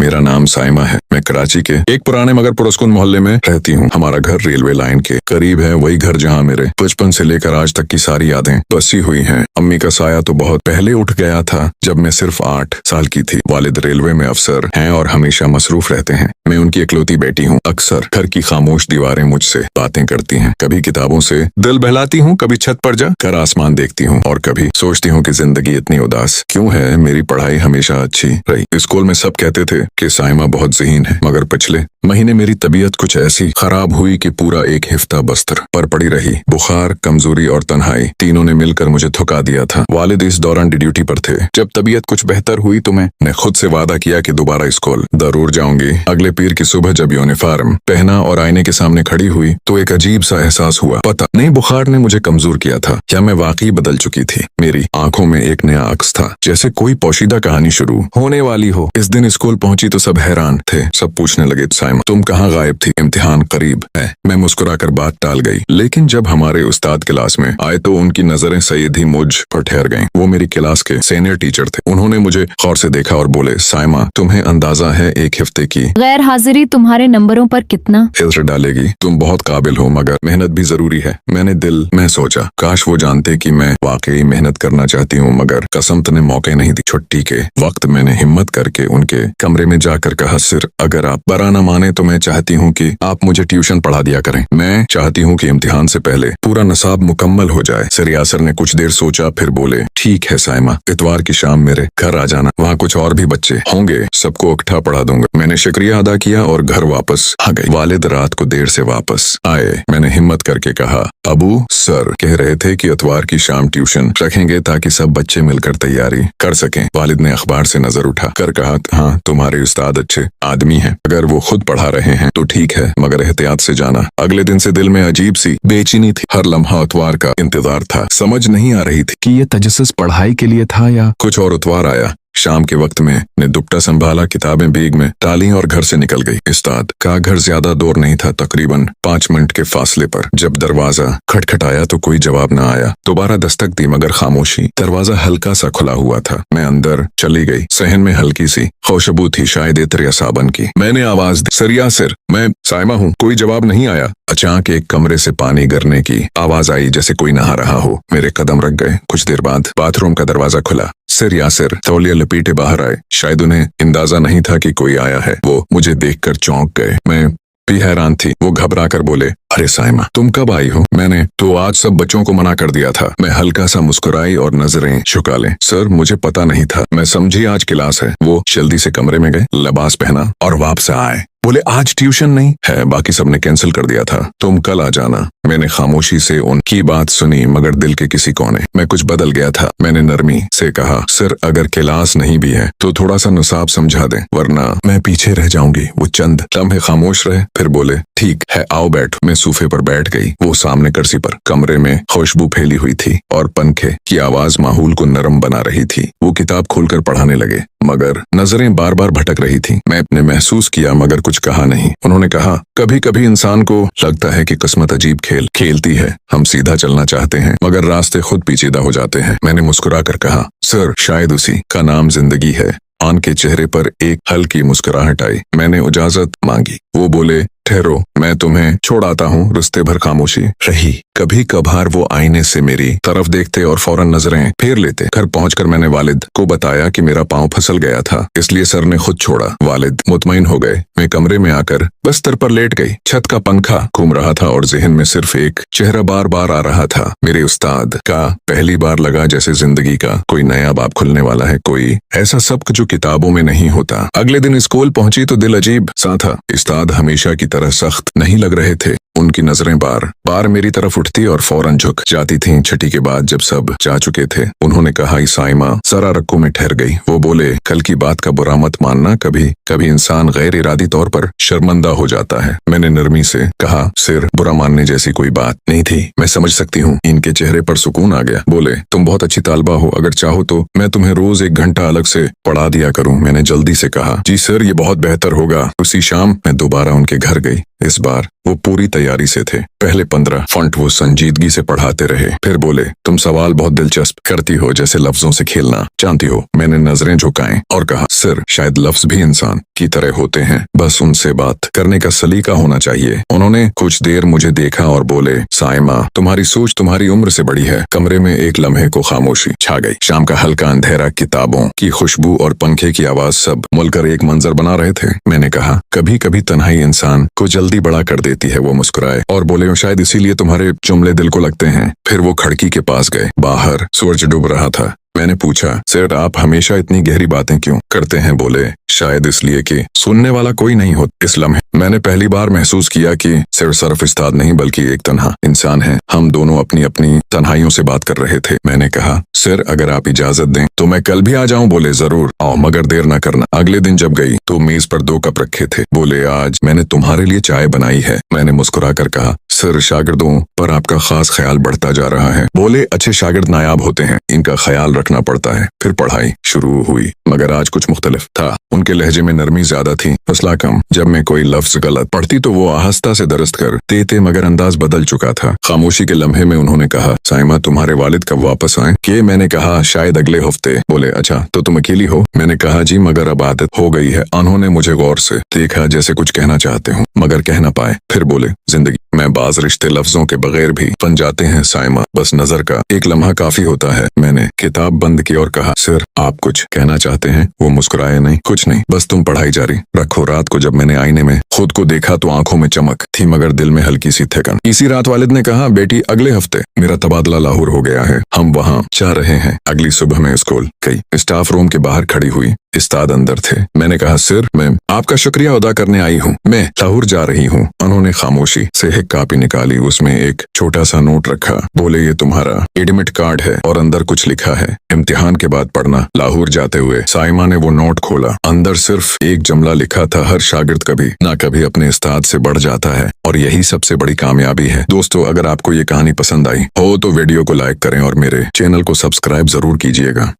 मेरा नाम साइमा है। मैं कराची के एक पुराने मगर पुरस्कुन मोहल्ले में रहती हूँ। हमारा घर रेलवे लाइन के करीब है, वही घर जहाँ मेरे बचपन से लेकर आज तक की सारी यादें बसी हुई हैं। अम्मी का साया तो बहुत पहले उठ गया था, जब मैं सिर्फ 8 साल की थी। वालिद रेलवे में अफसर हैं और हमेशा मसरूफ रहते हैं। मैं उनकी इकलौती बेटी हूँ। अक्सर घर की खामोश दीवारें मुझसे बातें करती हैं। कभी किताबों से दिल बहलाती हूँ, कभी छत पर जा कर आसमान देखती हूँ और कभी सोचती हूँ कि जिंदगी इतनी उदास क्यों है। मेरी पढ़ाई हमेशा अच्छी रही। स्कूल में सब कहते थे कि साइमा बहुत ज़हीन है, मगर पिछले महीने मेरी तबीयत कुछ ऐसी खराब हुई कि पूरा एक हफ्ता बिस्तर पर पड़ी रही। बुखार, कमजोरी और तन्हाई तीनों ने मिलकर मुझे थका दिया था। वालिद इस दौरान ड्यूटी पर थे। जब तबीयत कुछ बेहतर हुई तो मैंने खुद से वादा किया कि दोबारा स्कूल जरूर जाऊंगी। अगले पीर की सुबह जब यूनिफॉर्म पहना और आईने के सामने खड़ी हुई तो एक अजीब सा एहसास हुआ। पता नहीं बुखार ने मुझे कमजोर किया था या मैं वाकई बदल चुकी थी। मेरी आंखों में एक नया अक्स था, जैसे कोई पोशीदा कहानी शुरू होने वाली हो। इस दिन स्कूल पहुंची तो सब हैरान थे। सब पूछने लगे, साइमा तुम कहाँ गायब थी? इम्तिहान करीब है। मैं मुस्कुराकर बात टाल गई, लेकिन जब हमारे उस्ताद क्लास में आए तो उनकी नजरें सैयद ही मुझ पर ठहर गईं। वो मेरी क्लास के सीनियर टीचर थे। उन्होंने मुझे गौर से देखा और बोले, साइमा तुम्हें अंदाजा है एक हफ्ते की गैर हाजिरी तुम्हारे नंबरों पर कितना असर डालेगी? तुम बहुत काबिल हो, मगर मेहनत भी जरूरी है। मैंने दिल में सोचा, काश वो जानते कि मैं वाकई मेहनत करना चाहती हूँ, मगर कसमत ने मौके नहीं दी। छुट्टी के वक्त मैंने हिम्मत करके उनके कमरे में जाकर कहा, सर अगर आप बुरा न माने तो मैं चाहती हूँ कि आप मुझे ट्यूशन पढ़ा दिया करें। मैं चाहती हूँ कि इम्तिहान से पहले पूरा नसाब मुकम्मल हो जाए। सर यासर ने कुछ देर सोचा, फिर बोले, ठीक है साइमा, इतवार की शाम मेरे घर आ जाना। वहाँ कुछ और भी बच्चे होंगे, सबको इकट्ठा पढ़ा दूंगा। मैंने शुक्रिया अदा किया और घर वापस आ गई। वालिद रात को देर से वापस आए। मैंने हिम्मत करके कहा, अबू सर कह रहे थे कि इतवार की शाम ट्यूशन रखेंगे ताकि सब बच्चे मिलकर तैयारी कर सकें। वालिद ने अखबार से नजर उठा कर कहा, हाँ तुम्हारे उस्ताद अच्छे आदमी हैं, अगर वो खुद पढ़ा रहे हैं तो ठीक है, मगर एहतियात से जाना। अगले दिन से दिल में अजीब सी बेचैनी थी। हर लम्हा इतवार का इंतजार था। समझ नहीं आ रही थी कि ये तजस्सुस पढ़ाई के लिए था या कुछ और। इतवार आया। शाम के वक्त में ने दुपट्टा संभाला, किताबें बैग में डाली और घर से निकल गई। उस्ताद का घर ज्यादा दूर नहीं था, तकरीबन 5 मिनट के फासले पर। जब दरवाजा खटखटाया तो कोई जवाब न आया। दोबारा दस्तक दी, मगर खामोशी। दरवाजा हल्का सा खुला हुआ था। मैं अंदर चली गई। सहन में हल्की सी खुशबू थी, शायद इत्र या साबन की। मैंने आवाज दी, सर यासिर, मैं साइमा हूँ। कोई जवाब नहीं आया। अचानक एक कमरे से पानी गिरने की आवाज आई, जैसे कोई नहा रहा हो। मेरे कदम रख गए। कुछ देर बाद बाथरूम का दरवाजा खुला। सर यासिर तौलिया लपेटे बाहर आए। शायद उन्हें अंदाजा नहीं था कि कोई आया है। वो मुझे देखकर चौंक गए। मैं भी हैरान थी। वो घबरा कर बोले, अरे साइमा तुम कब आई हो? मैंने तो आज सब बच्चों को मना कर दिया था। मैं हल्का सा मुस्कुराई और नजरें झुका लें। सर मुझे पता नहीं था, मैं समझी आज क्लास है। वो जल्दी से कमरे में गए, लिबास पहना और वापस आए। बोले, आज ट्यूशन नहीं है, बाकी सबने कैंसिल कर दिया था, तुम कल आ जाना। मैंने खामोशी से उनकी बात सुनी, मगर दिल के किसी कोने में कुछ बदल गया था। मैंने नरमी से कहा, सर अगर क्लास नहीं भी है तो थोड़ा सा नसाब समझा दें, वरना मैं पीछे रह जाऊंगी। वो चंद लम्हे खामोश रहे, फिर बोले, ठीक है आओ बैठो। मैं सोफे पर बैठ गई, वो सामने कुर्सी पर। कमरे में खुशबू फैली हुई थी और पंखे की आवाज माहौल को नरम बना रही थी। वो किताब खोलकर पढ़ाने लगे, मगर नजरें बार बार भटक रही थी। मैं अपने महसूस किया, मगर कुछ कहा नहीं। उन्होंने कहा, कभी कभी इंसान को लगता है कि किस्मत अजीब खेल खेलती है। हम सीधा चलना चाहते हैं, मगर रास्ते खुद पेचीदा हो जाते हैं। मैंने मुस्कुरा कर कहा, सर शायद उसी का नाम जिंदगी है। आन के चेहरे पर एक हल्की मुस्कुराहट आई। मैंने इजाजत मांगी। वो बोले, ठहरो, मैं तुम्हें छोड़ आता हूँ। रिश्ते भर खामोशी रही। कभी कभार वो आईने से मेरी तरफ देखते और फौरन नजरें फेर लेते। घर पहुंचकर मैंने वालिद को बताया कि मेरा पांव फिसल गया था, इसलिए सर ने खुद छोड़ा। वालिद मुतमईन हो गए। मैं कमरे में आकर बिस्तर पर लेट गई। छत का पंखा घूम रहा था और जहन में सिर्फ एक चेहरा बार बार आ रहा था, मेरे उस्ताद का। पहली बार लगा जैसे जिंदगी का कोई नया बाब खुलने वाला है, कोई ऐसा सबक जो किताबों में नहीं होता। अगले दिन स्कूल पहुंची तो दिल अजीब सा था। उस्ताद हमेशा की तरह सख्त नहीं लग रहे थे। उनकी नजरें बार बार मेरी तरफ उठती और फौरन झुक जाती थीं। छठी के बाद जब सब जा चुके थे, उन्होंने कहा, साइमा जरा रक्कों में ठहर गई। वो बोले, कल की बात का बुरा मत मानना, कभी कभी इंसान गैर इरादी तौर पर शर्मिंदा हो जाता है। मैंने नरमी से कहा, सिर बुरा मानने जैसी कोई बात नहीं थी, मैं समझ सकती हूँ। इनके चेहरे पर सुकून आ गया। बोले, तुम बहुत अच्छी तालबा हो, अगर चाहो तो मैं तुम्हें रोज 1 घंटा अलग से पढ़ा दिया करूँ। मैंने जल्दी से कहा, जी सर ये बहुत बेहतर होगा। उसी शाम मैं दोबारा उनके घर गई। इस बार वो पूरी तैयारी से थे। पहले 15 फंट वो संजीदगी से पढ़ाते रहे, फिर बोले, तुम सवाल बहुत दिलचस्प करती हो, जैसे लफ्जों से खेलना जानती हो। मैंने नजरें झुकाएं और कहा, सर शायद लफ्ज भी इंसान की तरह होते हैं, बस उनसे बात करने का सलीका होना चाहिए। उन्होंने कुछ देर मुझे देखा और बोले, साइमा, तुम्हारी सोच तुम्हारी उम्र से बड़ी है। कमरे में एक लम्हे को खामोशी छा गई। शाम का हल्का अंधेरा, किताबों की खुशबू और पंखे की आवाज सब मिलकर एक मंजर बना रहे थे। मैंने कहा, कभी कभी तन्हाई इंसान को जल्दी बड़ा कर देती है। वो मुस्कुराए और बोले, शायद इसीलिए तुम्हारे जुमले दिल को लगते हैं। फिर वो खिड़की के पास गए। बाहर सूरज डूब रहा था। मैंने पूछा, सर आप हमेशा इतनी गहरी बातें क्यों करते हैं? बोले, शायद इसलिए कि सुनने वाला कोई नहीं हो। इस लम्हे मैंने पहली बार महसूस किया कि सिर्फ उस्ताद नहीं बल्कि एक तन्हा इंसान है। हम दोनों अपनी अपनी तन्हाइयों से बात कर रहे थे। मैंने कहा, सर अगर आप इजाजत दें तो मैं कल भी आ जाऊं? बोले, जरूर आओ, मगर देर ना करना। अगले दिन जब गई तो मेज पर 2 कप रखे थे। बोले, आज मैंने तुम्हारे लिए चाय बनाई है। मैंने मुस्कुरा कर कहा, सर शागिर्दों पर आपका खास ख्याल बढ़ता जा रहा है। बोले, अच्छे शागिर्द नायाब होते हैं, इनका ख्याल रखना पड़ता है। फिर पढ़ाई शुरू हुई, मगर आज कुछ मुख्तलिफ था। उनके लहजे में नरमी ज्यादा थी, हौसला कम। जब मैं कोई लफ्ज गलत पढ़ती तो वो आहिस्ता से दरस्त कर देते, मगर अंदाज बदल चुका था। खामोशी के लम्हे में उन्होंने कहा, साइमा तुम्हारे वालिद कब वापस आए? कि मैंने कहा, शायद अगले हफ्ते। बोले, अच्छा तो तुम अकेली हो? मैंने कहा, जी मगर अब आदत हो गई है। उन्होंने मुझे गौर से देखा, जैसे कुछ कहना चाहते हूँ मगर कह ना पाए। फिर बोले, जिंदगी में बाज रिश्ते लफ्जों के बगैर भी बन जाते हैं साइमा, बस नजर का एक लम्हा काफी होता है। मैंने किताब बंद की और कहा, सर आप कुछ कहना चाहते हैं? वो मुस्कुराए, नहीं कुछ नहीं, बस तुम पढ़ाई जारी रखो। रात को जब मैंने आईने में खुद को देखा तो आंखों में चमक थी मगर दिल में हल्की सी थकन। इसी रात वालिद ने कहा, बेटी अगले हफ्ते मेरा तबादला लाहौर हो गया है, हम वहाँ जा रहे हैं। अगली सुबह में स्कूल गई। स्टाफ रूम के बाहर खड़ी हुई, उस्ताद अंदर थे। मैंने कहा, सर मैं आपका शुक्रिया अदा करने आई हूँ, मैं लाहौर जा रही हूँ। उन्होंने खामोशी से एक कॉपी निकाली, उसमें एक छोटा सा नोट रखा। बोले, ये तुम्हारा एडमिट कार्ड है और अंदर कुछ लिखा है, इम्तिहान के बाद पढ़ना। लाहौर जाते हुए साइमा ने वो नोट खोला। अंदर सिर्फ एक जुमला लिखा था, हर शागिर्द कभी ना कभी अपने उस्ताद से बढ़ जाता है और यही सबसे बड़ी कामयाबी है। दोस्तों अगर आपको ये कहानी पसंद आई हो तो वीडियो को लाइक करें और मेरे चैनल को सब्सक्राइब जरूर कीजिएगा।